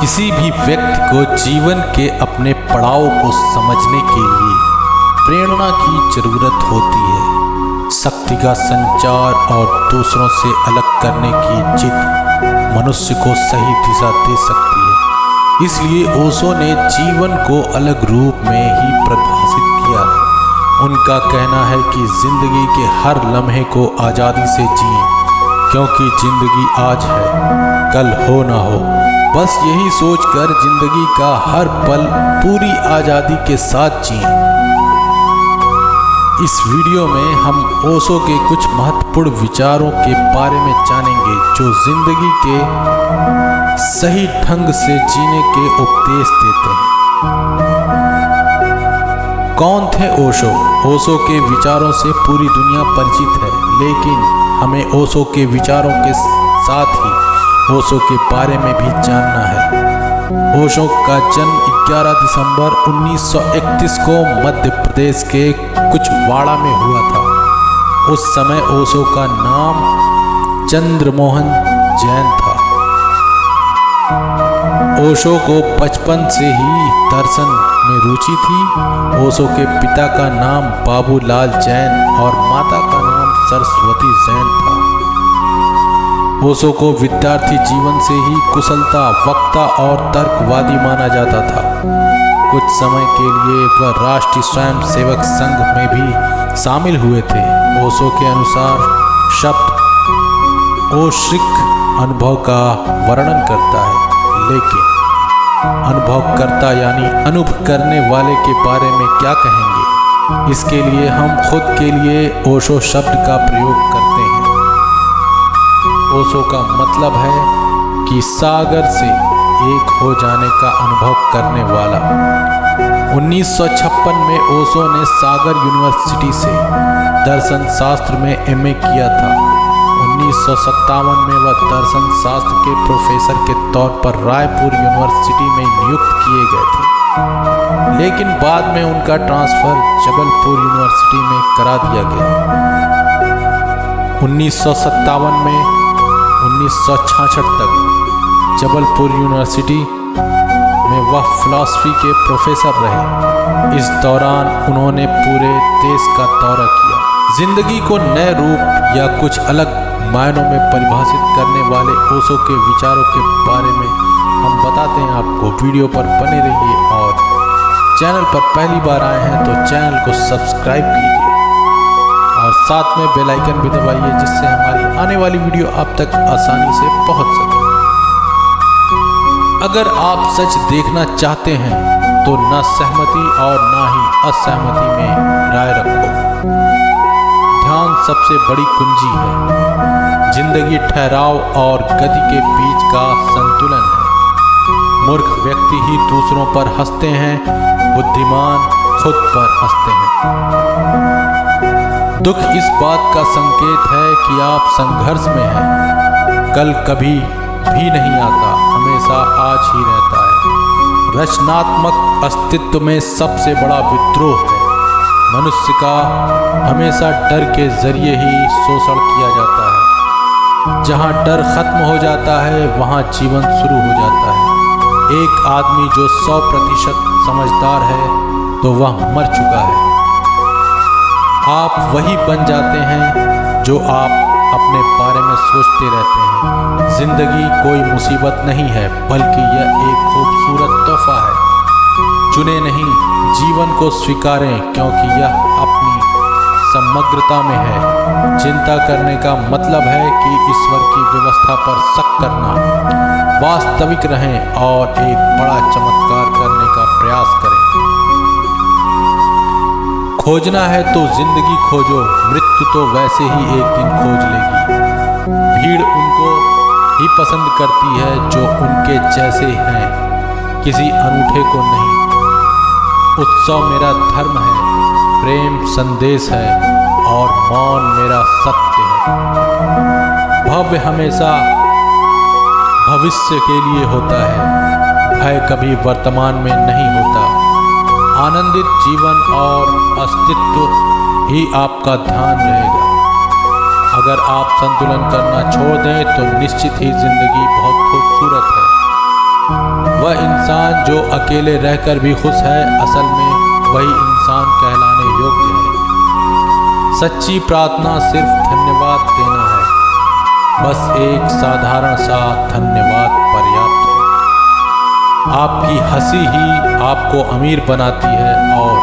किसी भी व्यक्ति को जीवन के अपने पड़ाव को समझने के लिए प्रेरणा की जरूरत होती है। शक्ति का संचार और दूसरों से अलग करने की जिद मनुष्य को सही दिशा दे सकती है। इसलिए ओशो ने जीवन को अलग रूप में ही परिभाषित किया है। उनका कहना है कि जिंदगी के हर लम्हे को आज़ादी से जिएं, क्योंकि जिंदगी आज है, कल हो ना हो। बस यही सोचकर जिंदगी का हर पल पूरी आज़ादी के साथ जिएं। इस वीडियो में हम ओशो के कुछ महत्वपूर्ण विचारों के बारे में जानेंगे जो जिंदगी के सही ढंग से जीने के उपदेश देते हैं। कौन थे ओशो? ओशो के विचारों से पूरी दुनिया परिचित है, लेकिन हमें ओशो के विचारों के साथ ही ओशो के बारे में भी जानना है। ओशो का जन्म 11 दिसंबर 1931 को मध्य प्रदेश के कुचवाड़ा में हुआ था। उस समय ओशो का नाम चंद्रमोहन जैन था। ओशो को बचपन से ही दर्शन में रुचि थी। ओशो के पिता का नाम बाबूलाल जैन और माता का नाम सरस्वती जैन था। ओशो को विद्यार्थी जीवन से ही कुशलता, वक्ता और तर्कवादी माना जाता था। कुछ समय के लिए वह राष्ट्रीय स्वयंसेवक संघ में भी शामिल हुए थे। ओशो के अनुसार शब्द ओश्रिक अनुभव का वर्णन करता है, लेकिन अनुभवकर्ता यानी अनुभव करने वाले के बारे में क्या कहेंगे? इसके लिए हम खुद के लिए ओशो शब्द का प्रयोग करते हैं। ओशो का मतलब है कि सागर से एक हो जाने का अनुभव करने वाला। 1956 में ओशो ने सागर यूनिवर्सिटी से दर्शन शास्त्र में एमए किया था। 1957 में वह दर्शन शास्त्र के प्रोफेसर के तौर पर रायपुर यूनिवर्सिटी में नियुक्त किए गए थे, लेकिन बाद में उनका ट्रांसफर जबलपुर यूनिवर्सिटी में करा दिया गया। 1957 में 1966 तक जबलपुर यूनिवर्सिटी में वह फिलॉसफी के प्रोफेसर रहे। इस दौरान उन्होंने पूरे देश का दौरा किया। जिंदगी को नए रूप या कुछ अलग मायनों में परिभाषित करने वाले ओशो के विचारों के बारे में हम बताते हैं आपको। वीडियो पर बने रहिए और चैनल पर पहली बार आए हैं तो चैनल को सब्सक्राइब कीजिए और साथ में बेल आइकन भी दबाइए, जिससे हमारी आने वाली वीडियो आप तक आसानी से पहुंच सके। अगर आप सच देखना चाहते हैं तो न सहमति और न ही असहमति में राय रखो। ध्यान सबसे बड़ी कुंजी है। जिंदगी ठहराव और गति के बीच का संतुलन है। मूर्ख व्यक्ति ही दूसरों पर हंसते हैं, बुद्धिमान खुद पर हंसते हैं। दुख इस बात का संकेत है कि आप संघर्ष में हैं। कल कभी भी नहीं आता, हमेशा आज ही रहता है। रचनात्मक अस्तित्व में सबसे बड़ा विद्रोह है। मनुष्य का हमेशा डर के जरिए ही शोषण किया जाता है। जहाँ डर खत्म हो जाता है वहाँ जीवन शुरू हो जाता है। एक आदमी जो 100% समझदार है तो वह मर चुका है। आप वही बन जाते हैं जो आप अपने बारे में सोचते रहते हैं। जिंदगी कोई मुसीबत नहीं है, बल्कि यह एक खूबसूरत तोहफा है। चुने नहीं, जीवन को स्वीकारें, क्योंकि यह अपनी समग्रता में है। चिंता करने का मतलब है कि ईश्वर की व्यवस्था पर शक करना। वास्तविक रहें और एक बड़ा चमत्कार करने का प्रयास करें। खोजना है तो जिंदगी खोजो, मृत्यु तो वैसे ही एक दिन खोज लेगी। भीड़ उनको ही पसंद करती है जो उनके जैसे हैं, किसी अनूठे को नहीं। उत्सव मेरा धर्म है, प्रेम संदेश है और मौन मेरा सत्य है। भव्य हमेशा भविष्य के लिए होता है, भय कभी वर्तमान में नहीं होता। आनंदित जीवन और अस्तित्व ही आपका ध्यान रहेगा। अगर आप संतुलन करना छोड़ दें तो निश्चित ही जिंदगी बहुत खूबसूरत है। वह इंसान जो अकेले रहकर भी खुश है, असल में वही इंसान कहलाने योग्य है। सच्ची प्रार्थना सिर्फ धन्यवाद देना है, बस एक साधारण सा धन्यवाद पर्याप्त है। आपकी हंसी ही आपको अमीर बनाती है और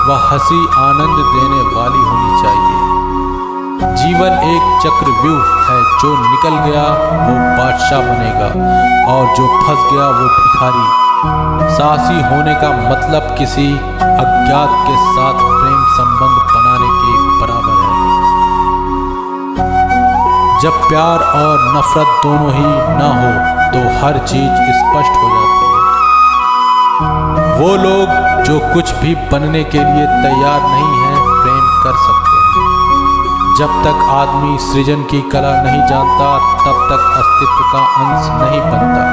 वह हंसी आनंद देने वाली होनी चाहिए। जीवन एक चक्रव्यूह है, जो निकल गया वो बादशाह बनेगा और जो फंस गया वो भिखारी। साहसी होने का मतलब किसी अज्ञात के साथ प्रेम संबंध बनाने के बराबर है। जब प्यार और नफरत दोनों ही ना हो तो हर चीज स्पष्ट हो जाती है। वो लोग जो कुछ भी बनने के लिए तैयार नहीं है, प्रेम कर सकते हैं। जब तक आदमी सृजन की कला नहीं जानता, तब तक अस्तित्व का अंश नहीं बनता।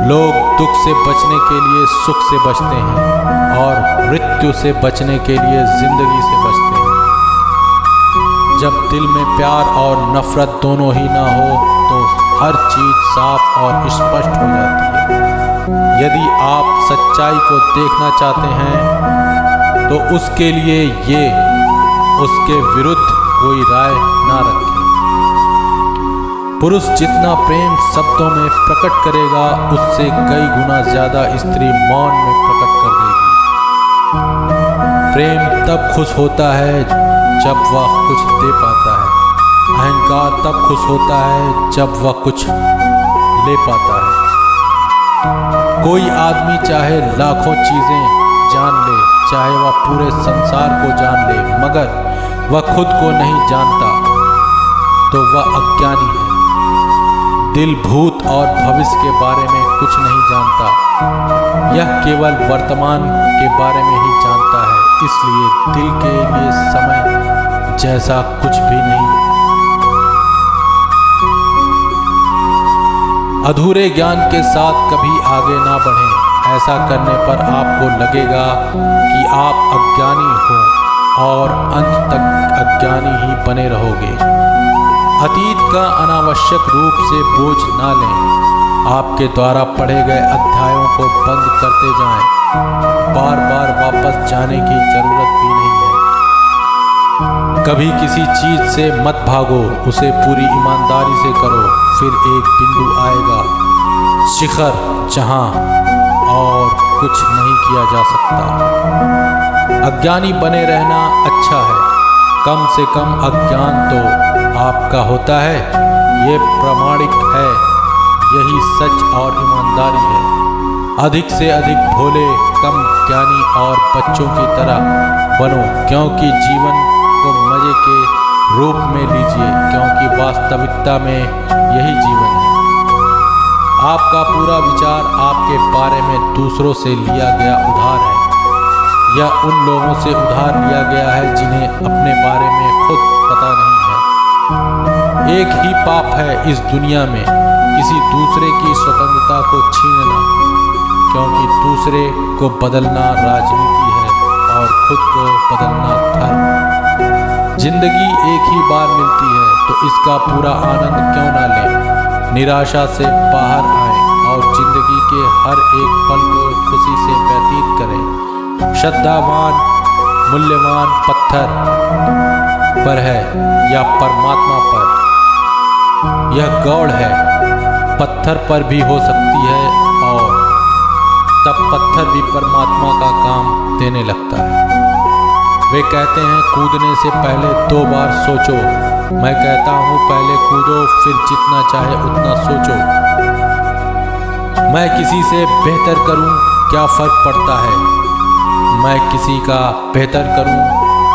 लोग दुख से बचने के लिए सुख से बचते हैं और मृत्यु से बचने के लिए जिंदगी से बचते हैं। जब दिल में प्यार और नफरत दोनों ही ना हो तो हर चीज साफ और स्पष्ट हो जाती है। यदि आप सच्चाई को देखना चाहते हैं तो उसके लिए ये उसके विरुद्ध कोई राय ना रखें। पुरुष जितना प्रेम शब्दों में प्रकट करेगा, उससे कई गुना ज्यादा स्त्री मौन में प्रकट कर देगी। प्रेम तब खुश होता है जब वह कुछ दे पाता है। अहंकार तब खुश होता है जब वह कुछ ले पाता है। कोई आदमी चाहे लाखों चीजें जान ले, चाहे वह पूरे संसार को जान ले, मगर वह खुद को नहीं जानता तो वह अज्ञानी है। दिल भूत और भविष्य के बारे में कुछ नहीं जानता, यह केवल वर्तमान के बारे में ही जानता है। इसलिए दिल के लिए समय जैसा कुछ भी नहीं। अधूरे ज्ञान के साथ कभी आगे ना बढ़ें। ऐसा करने पर आपको लगेगा कि आप अज्ञानी हो और अंत तक अज्ञानी ही बने रहोगे। अतीत का अनावश्यक रूप से बोझ ना लें। आपके द्वारा पढ़े गए अध्यायों को बंद करते जाएं। बार बार वापस जाने की जरूरत भी नहीं है। कभी किसी चीज से मत भागो, उसे पूरी ईमानदारी से करो। फिर एक बिंदु आएगा, शिखर, जहां और कुछ नहीं किया जा सकता। अज्ञानी बने रहना अच्छा है। कम से कम अज्ञान तो आपका होता है, ये प्रामाणिक है। यही सच और ईमानदारी है। अधिक से अधिक भोले, कम ज्ञानी और बच्चों की तरह बनो, क्योंकि जीवन को मजे के रूप में लीजिए, क्योंकि वास्तविकता में यही जीवन है। आपका पूरा विचार आपके बारे में दूसरों से लिया गया उधार है, या उन लोगों से उधार लिया गया है जिन्हें अपने बारे में खुद पता नहीं है। एक ही पाप है इस दुनिया में, किसी दूसरे की स्वतंत्रता को छीनना, क्योंकि दूसरे को बदलना राजनीति है और खुद को बदलना धर्म। जिंदगी एक ही बार मिलती है, तो इसका पूरा आनंद क्यों ना लें। निराशा से बाहर आएं और जिंदगी के हर एक पल को खुशी से व्यतीत करें। श्रद्धावान मूल्यवान पत्थर पर है या परमात्मा पर, यह गौड़ है। पत्थर पर भी हो सकती है और तब पत्थर भी परमात्मा का काम देने लगता है। वे कहते हैं कूदने से पहले 2 बार सोचो। मैं कहता हूँ पहले कूदो, फिर जितना चाहे उतना सोचो। मैं किसी से बेहतर करूँ, क्या फर्क पड़ता है। मैं किसी का बेहतर करूँ,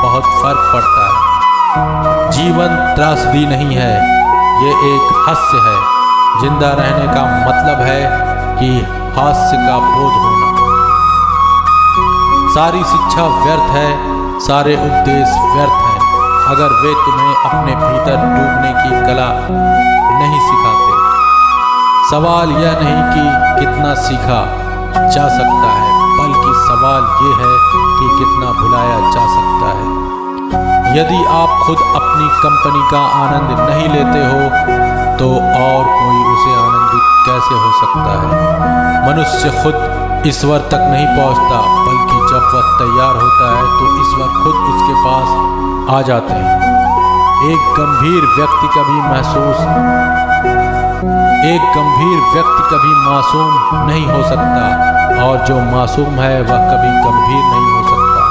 बहुत फर्क पड़ता है। जीवन त्रासदी नहीं है, ये एक हास्य है। जिंदा रहने का मतलब है कि हास्य का बोध होना। सारी शिक्षा व्यर्थ है, सारे उद्देश्य व्यर्थ हैं, अगर वे तुम्हें अपने भीतर डूबने की कला नहीं सिखाते। सवाल यह नहीं कि कितना सीखा जा सकता है, बल्कि सवाल ये है कि कितना भुलाया जा सकता है। यदि आप खुद अपनी कंपनी का आनंद नहीं लेते हो तो और कोई उसे आनंदित कैसे कैसे हो सकता है। मनुष्य खुद ईश्वर तक नहीं पहुंचता, बल्कि जब वह तैयार होता है तो ईश्वर खुद उसके पास आ जाते हैं। एक गंभीर व्यक्ति कभी मासूम नहीं हो सकता, और जो मासूम है वह कभी गंभीर नहीं हो सकता।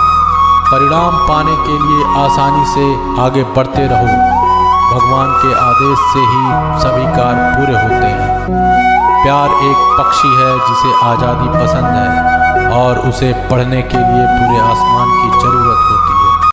परिणाम पाने के लिए आसानी से आगे बढ़ते रहो। भगवान के आदेश से ही सभी कार्य पूरे होते हैं। प्यार एक पक्षी है जिसे आज़ादी पसंद है और उसे पढ़ने के लिए पूरे आसमान की जरूरत होती है।